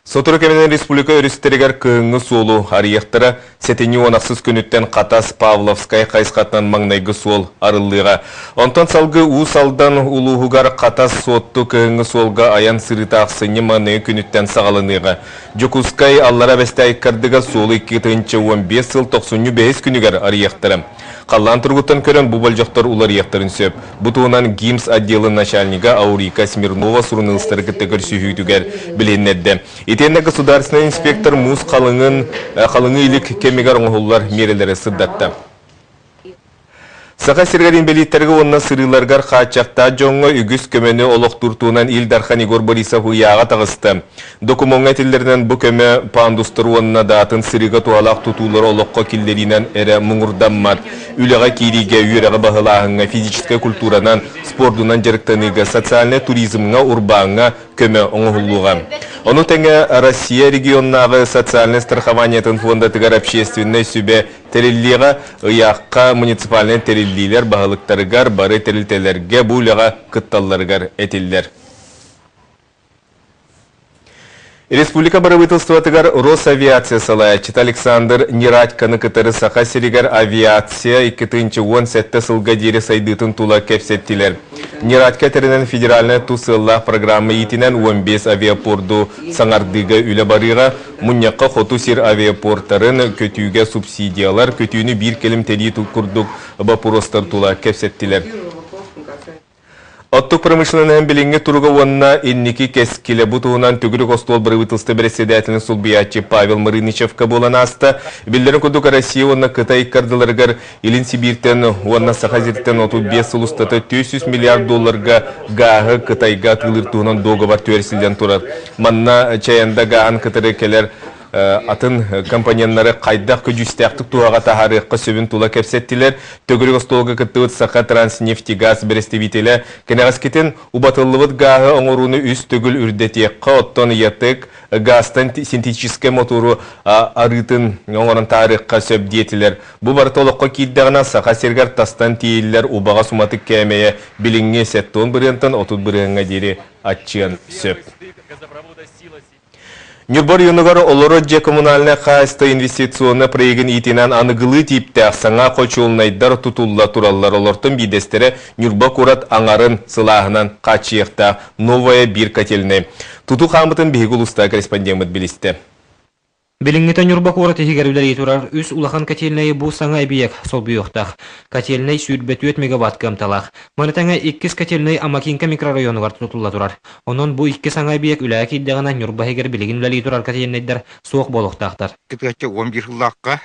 Sotoru Kemenen Республика өрістерігер күйіңі солу арияқтыра сетені онақсыз күніттен қатас Павловскай қайсқатынан маңнайғы сол арылыға. Онтан салғы ұсалдан ұлуғығар қатас сотты күйіңі солға аян сырыта ақсыны маңнайы күніттен сағалыныға. Жокускай аллара бәсті айқардыға солы 2-15 сыл 95 күнігер арияқтыра. Қаллан тұрғыттан көрін бұбал жоқтар улар яқтарын сөп. Бұтуынан ГИМС отделы начальника Аурика Смирнова сұрынылыстары кіттігір сүйігігер біленнеді. Итенне государственный инспектор Мус қалыңы илік кемегар оңғылар мерелері сырдатты. Сақа сергерин белиттерге онна сырыларгар қачақта жоңғы үгіс көмені олықтұртуынан Илдархан Игор Борисов ұяға тағысты. Докумонға тілдерінен бұл көмі пандустыр онына датын сырыға туалақ тұтулар олыққа келдерінен әрі мұңырданмад. Үліға кейриге үйеріға бағылағыңа физическая культуранан, спордунан жарықтаныға, социальный туризмға, урбанға көмі оңғылуға. Оны тәңі Россия регионнағы социальный страхованиятын фонда тігар общественный сөбе тәреллиға ұяққа муниципальный тәреллилер бағылықтарығар бары тәрелтелерге бұлыға күтталларығар әтелдер. Республика барабытылстватыгар Росавиация салаячит Александр Нерадьканы кытары саха серигар авиация 2017 сылга дири сайдытын тула кепсеттилер. Нерадька теренен федеральная тусылла программа итинен 15 авиапорду саңардыга үлі барыға мұньяққа хоту сир авиапорттарын көтүйге субсидиялар көтүйіні бір келім тәді күрдік бапуростар тула кепсеттилер. Оттук промышленный билинге туруга онна инники кескиле бутуунан түгүрүк остол барыбытылсты председателин сулбиячи Павел Марыничевка боланаста. Билдерин кудук Россия онна Кытай кардыларгар Илин Сибиртен онна Сахазиртен 35 сулустаты 200 миллиард долларга гағы Кытайга тылыртуунан договор төрсилден турар. Манна чаянда гаан кытары келер атын компаниялары қайдақ көжістәқтік туаға тахарыққа сөбін тула кәпсеттілер. Төгірік остолғы күттіғыт сақа транснефтегаз берестевителі кенағыз кетін ұбатылығыт ғағы оңыруыны үз түгіл үрдетеққа оттон етік газтан синтетический мотору арытын оңырын тарыққа сөп детілер. Бұл бар толыққа кейддағына сақа сергар тастан тейілер ұбаға суматық кәмейе біліңге сәттон бірінтін отут біріңге дері атчыян сөп. Нюрбор юнугар олоро же коммунальная хасты инвестиционный проектин итинен аныгылы типте саңа кочулнайдар тутулла тураллар олортун бидестері Нюрба курат аңарын сылағынан қачиықта новая бир котельный. Туту қамытын бейгулуста корреспондент билисті. Билингета Нюрба курат ехигерулер етурар үс улахан котельный бу саңа бейек сол бүйоқтақ. Котельный сүйрбетует мегаватт кымталақ. Манытаңа 2 котельный Амакинка микрорайонугар тутулла турар. Онон бу 2 саңа бейек үләе кейддағына Нюрба хегер билигин үләлі турар котельныйдар соқ болуқтақтар. Кытгачы 11 жыллаққа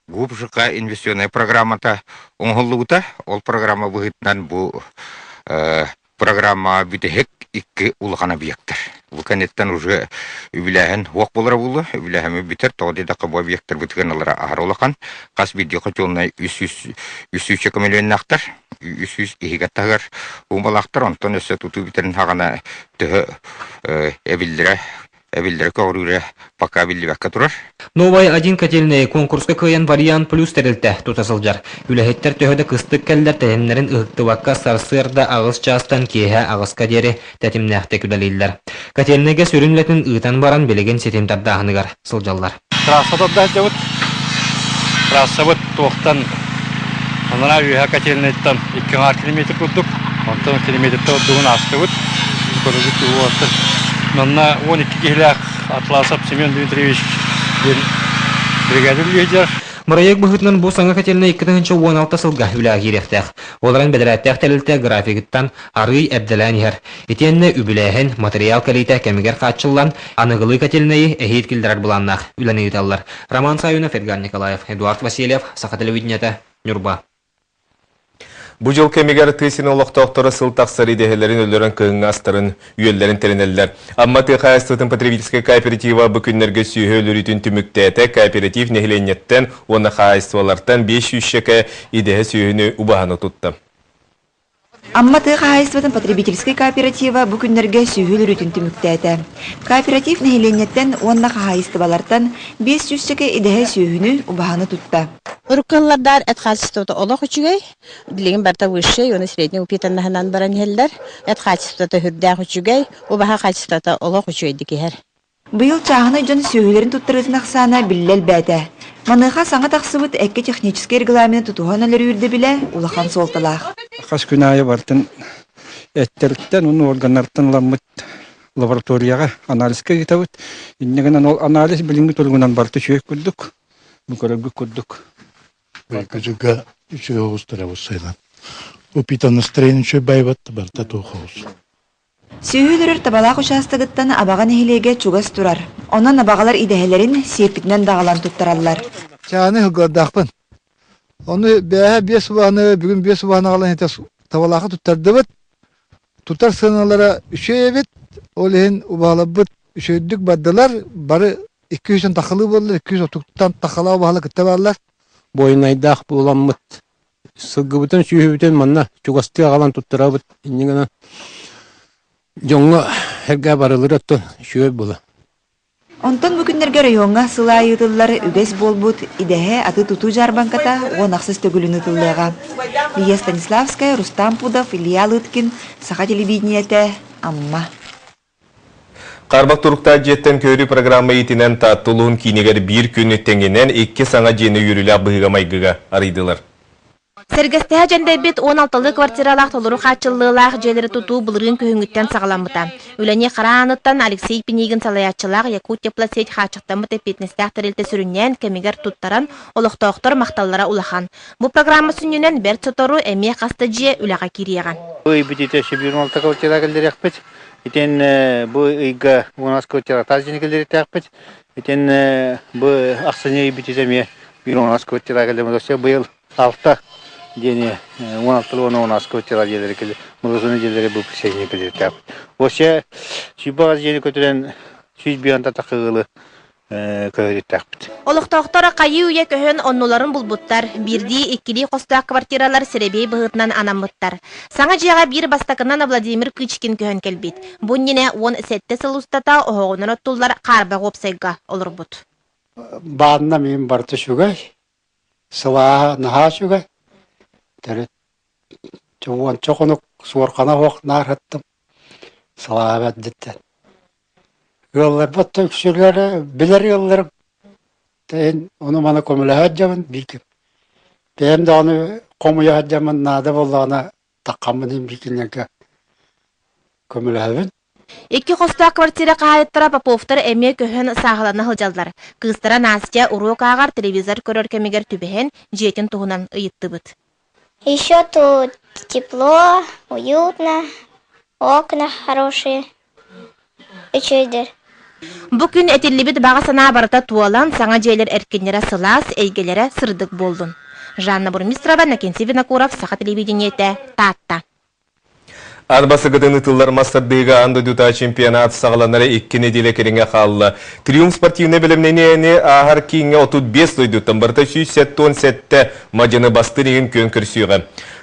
гуп жықа инвестиционная программата оңғылуыта. Ол программа бұғытнан бу программа бүтехек 2 улахан объекттар. Вулканеттен уже үбіләхін оқ болыра болы, үбіләхімі бітер, тоғдеді қабу объекттар бүтіген олара ағар олақан. Қас бейді қочуылнай 300 миллион ақтар, 300 егеттағар ұмбалақтар, онтон өсі тұту бітерін хағана түхі әбілдері көғыруыра пока білді бәкка тұрар. Новай 1 котельный конкурска кыйын вариант плюс тәрілті тұтасылжар. Үләхеттер төхеді қыстық кәлдер тәтімлерін ұқты ваққа сарсырда ағыз частан кейе ағызқа дері тәтімнәқті күдәлейлер. Котельныйге сөрінлетін ұйтан баран белеген сетемтардағынығар сылжалар. Трасса бұд тоқтан анана үйе котельныйттан 2 километр күрдік. 10 километрді ұдығын асты бұд. Көрігіт ұғаттыр. Манна 12 километр Атласов Семен Дмитриевич бригадир лидер. Мұрайек бұғытынан бұл саңа котельный 2016 сылға үләғі еректәқ. Оларын бәдірәттәқ тәлілті графикіттан арый әбділән ер. Етенне үбіләхін материал кәлейті кәмігер қатшылан анығылы котельнайы әхейт келдірар бұланнақ үләні еталар. Роман Саюнов, Эдгар Николаев, Эдуард Васильев, Сақа телевидениеті, Нюрба. Бұл жыл кемегер түйсінің олықтауқтары сылтақсар идеяларын өлерін күйін астырын үйелерін тәрінелілер. Амматы қайыстытын потребительская кооператива бүкінлерге сүйе өлірітін түміктәті кооператив нехіленеттен оны қайыстывалартан 500 шеке идея сүйені ұбағаны тұтты. Амматы қайыстыватын потребительский кооператива бүкінлерге сүйе өлірітін түміктәті. Кооператив нехіленеттен оны қайыстывалартан 500 шеке идея сүйені ұбағаны тұтты. Уруккаллардар эт-качеството олох үчүгэй, билигин барта высший, оны средний упитаннаханан баран хеллер, эт-качеството хүрдэх үчүгэй, убаха качеството олох үчүгэй дикихер. Быйыл чағына жон сүйелерін туттырытын ақсана биллел бәді. Маныға саңа тақсыбыт әкке технический регламент тұтуған әлір үрді біле улахан солтылақ. Қас күнайы бартын әттеріктен, оны органнарттан ламыт лабораторияға анализге кетауыт. Иннеген ол анализ білінгі тұрғынан барты шүйек күрдік, мүкөрөгі күрдік. Качуга еще устара высайла. Упитан настроение еще байват барта тухаус. Сүйелер табалақ ұшастығыттан абаған ehilege чугас турар. Онан абағалар идәһелерін серпітінен дағалан туттаралар. Чаны ғырдақпын. Оны бәе 5 ваны, бүгін 5 ваны алан етес табалақы туттарды бұд. Туттар сыналара үші ебет, олығын ұбағалы бұд үшөйдік баддылар, бары 200 тақылы болы, 230-тан тақыла ұбағалы күтті балар. Бойнайдақ бұламыд. Сылғыбытын сүйібітен манна чугасты ағалан туттыра бұд. Иннегіна жоңға әрге барылыр өтті шүйіп бұлы. Онтон бүгінлерге районға сыла айытылар үгес болбут идәһе аты туту жарбанката онақсыз төгілін ұтылыға. Лия Станиславская, Рустам Пудов, Илья Лыткин, Саха телевидениеті, Амма. Қарбақ тұрықта жеттен көрі программа етінен таттылуын кейінегер бір күн өттенгенен 2 саңа жені үрілі бұғыға майгыға арыдылар. Сәргістәе жәндәбет 16-лы квартиралақ толыру қатшылылақ жέλері тұту бұлырын көхіңіттен сағаламыта. Өләне қарағаныттан Алексей Пенегін салаятчылақ Якутия пласет қачықтамыты петнестәқ тәрелті сүрінен кәмегер тұттаран олықтауқтар мақталлара улахан. Бұл программа сүнінен бәр сотору әме қасты же үліға кереған. Бұл бітеті 16 квартира кәлдері әқпет. Итен бұл үйгі 16 квартира таз жені кәлдері тәқпет. Итен бұл ақсыне бітетеме 16 квартира кәлдері Дені 16-16 көтері жерлері келді. Мұлғызыны жерлері бұл пісегіне келді тәп. Осы сүйбағыз жені көтерен сүйбіянда тақығылы көйірі тәпті. Олықтауқтары қайы үйе көхін оннуларын бұлбұттар. Бірді еккілі қостақ квартиралар сіребей бұғытынан анамыттар. Саңа жиға бір бастақынан Владимир Кычкин көхін келбет. Бұннене 10 сәтті сылыстата оғығынан оттулар қарба ғопсайға олыр бұд. Бағына мен барты шүгай, сыла наға шүгай. Тәрі жоғын чоқынық суарқана оқ нарғыттым. Сала бәддеттен. Ғылар бұтты күшілері, білер ғыларым. Тәйін оны мана көмілі әджамын бейкім. Бәйім де оны қомы әджамын нады болғана таққамын бейкінненгі көмілі әбін. Екі қоста квартира қағайттара Поповтар әме көхін сағыланы ғылжалдар. Қыстара Настя урок ағар телевизор көрір кәмегер түбіхен жетін тұғынан ұйытты бұд. Еще тут тепло, уютно, окна хорошие. Üçüydür. Bugün etillibit bağa sana barata tualan sana jeyler erkenlere sılaz, eygелere sırdık boldun. Жанна Бурмистрова, Накенси Винокуров, Саха телевидениете, Татта. Арбасы гыдын ытылар мастардыга анды дута чемпионат сағаланары 2 неделе керенге қалы. Триумф спортивне білімненені ағар кейінге 35 дойдуттан барта 100 сәтті мадяны басты деген көн көрсүйіға.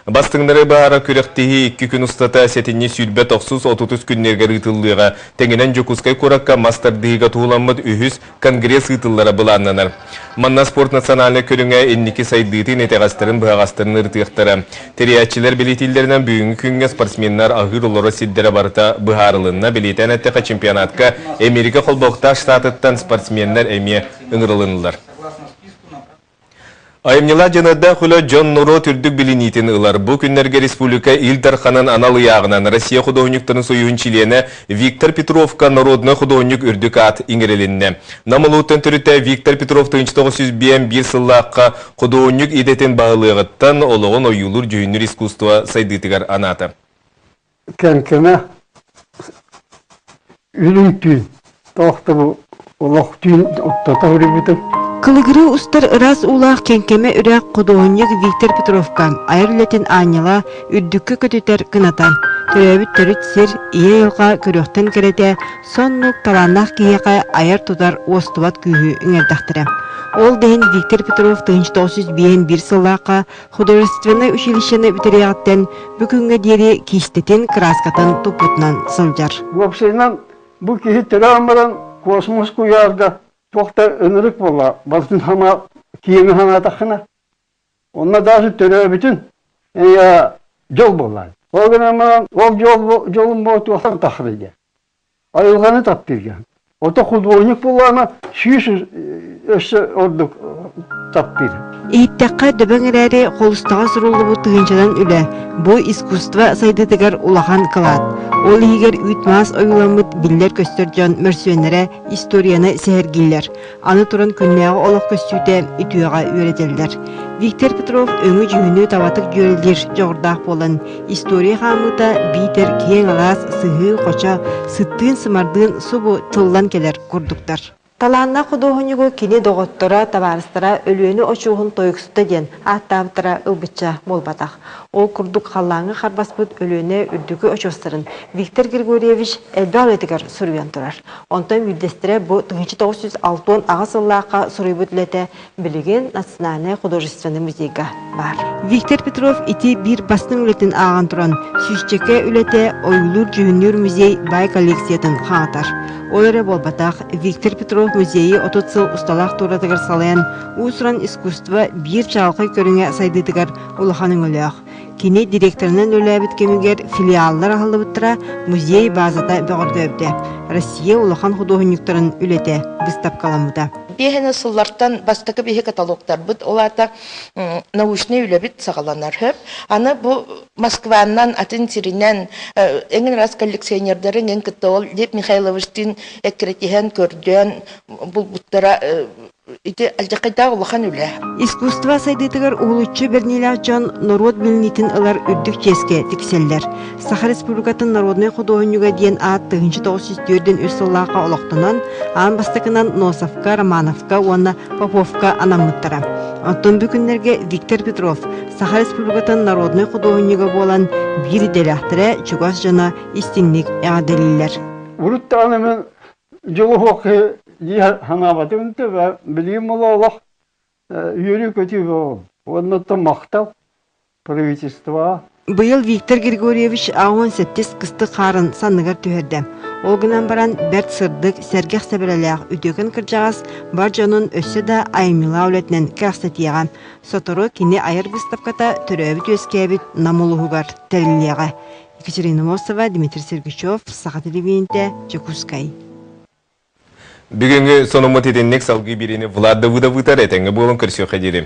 Бастыңнары бағара көректегі 2 күн ұстата сәтіне сүлбе 30 күннерге ытылыға. Тәңінен жокускай көракка мастардыга туғыламыд үйіз конгресс ытыллары бұланнанар. Манна спорт национальны көріңе еннекі сайдыйтын етеғастырын бұғағастырын ыртықтары. Териятчылар билетилдерінен бүгінгі күнге спортсменнар ағыр олары сиддері барыта бұғарылынна билетен әттіға чемпионатқа Америка қолбоқта штатыттан спортсменнер әме ұңырылынылар. Айымнила жанада құлы Джон Норо түрдік білінетін ұлар. Бұл күннерге республика Илдарханан аналы яғынан Россия художниктарын союын чилені Виктор Петровка народны художник үрдік ат иңірелінне. Намылуыттан түріті Виктор Петров 1901 сыллаққа художник идетін бағылығыттан олығын ойылыр жүйінір искусства сайдытығар анаты. Кәнкеме үлін түйін, тоқты бұл олық түйін оттата өребітім. Кылыгыры устар ырас улах кенкеме үрәк художник Виктор Петровка айырлетін аняла үрдіккі көтетер кынатан. Төрәбіт төріт сир ие елға көріқтен керете соннық таланнақ кейеқа айыр тұдар остуат күйі үңердақтыры. Ол дәйін Виктор Петров 1901 сыллаққа художественный училищені бітереғаттен бүкінгі дері киштетін краскатын тупутынан сылжар. Въобщенан бұл кейі түрі амыран космос күйарда Тоқта өнірік бола, басын хама, киеңі хана тақына. Онна даже түрі бүтін жол болай. Ол жолын бол туақтан тақырыйды. Айылғаны тап берген. Ото художник булана шиш өшө ордук таппир. Иттәккә дөбәңәрәре холыстага сырулы бу тыгынчадан үлә. Бу искусство сайдытыгар улахан кылат. Ол игер үтмәс ойламыт билләр көстөрҗан мөрсөннәре историяны сәһәргилләр. Аны турын күннәгә олак көстүтә итүгә өйрәтәләр. Виктор Петров өңү жүгүнү табатык жөрелдер жогордак болан. История хамыта битер кең алас сыгы коча сыттын сымардын субу тыллан келер курдуктар. Таланна художнику кини доготтора табарыстара өлүөнү очугун тоюксута ден аттаптара ылбытча болбатах. Ол курдук халлаңы харбаспыт өлүөнө үрдүкү очустарын Виктор Григорьевич элбалетигер суруян турар. Онтон билдестире бу 1906 агасыллаакка суруйбут лете билеген национальный художественный музейга бар. Виктор Петров ити бир бастың үлетін аған туран сүйшчеке үлете ойлур жүгүнүр музей бай коллекциятын хаңатар. Олары болбатах Виктор Петров музейі 30 сыл усталақ туратыгар салаян усуран искусство бир чалқы көріңе сайдытыгар улаханың өліғ. Кини директорынан өләбіт кемігер филиаллар ахылыбыттыра музей базата бәғырды өбді. Россия улахан художниктарын үлете выставкаламыда. Бехене сыллартан бастакы бехе каталогтар бут олата научный үләбит сагаланар хөп. Аны бу Москваннан атын тиринен эңен раз коллекционерлерин эң кытол Лев Михайловичтин экретиһен көрдөн бул буттара ите алжакайда улахан үле. Искусство сайдытыгар улуччу бернилер жан народ билнитин ылар үрдүк ческе тикселлер. Саха Республикатын народный художнигы диен ат 1904-ден өссыллаqa олоқтынан, ан бастакынан Носовка, Романовка, уанна Поповка анамыттара. Антон бүкүннерге Виктор Петров, Саха Республикатын народный художнигы болан бир деляхтыра чугас жана истинник яғаделилер. Уруттанымен жолу хоқы ханабатымды ve bileyim Allah yürü kötü bu. Ondan da maqtal правительство. Быйыл Виктор Григорьевич ауын сеттес кысты қарын санныгар түйерді. Олгынан баран бәрт сырдық сәргеқ сәбірәләқ үтөкін кіржағас бар жонын өссі да аймила үлетінен кәқстатияға. Сотору кені айыр выставката түрөбіт өскәбіт намулуғығар тәрілияға. Екатерина Мосова, Дмитрий Сергачев, Саха телевидениеде, Чекускай. Бүгінгі сонымы тетеннек салғы берені Влад Давыдов ұтар әтіңі болын көрсеу қадерім.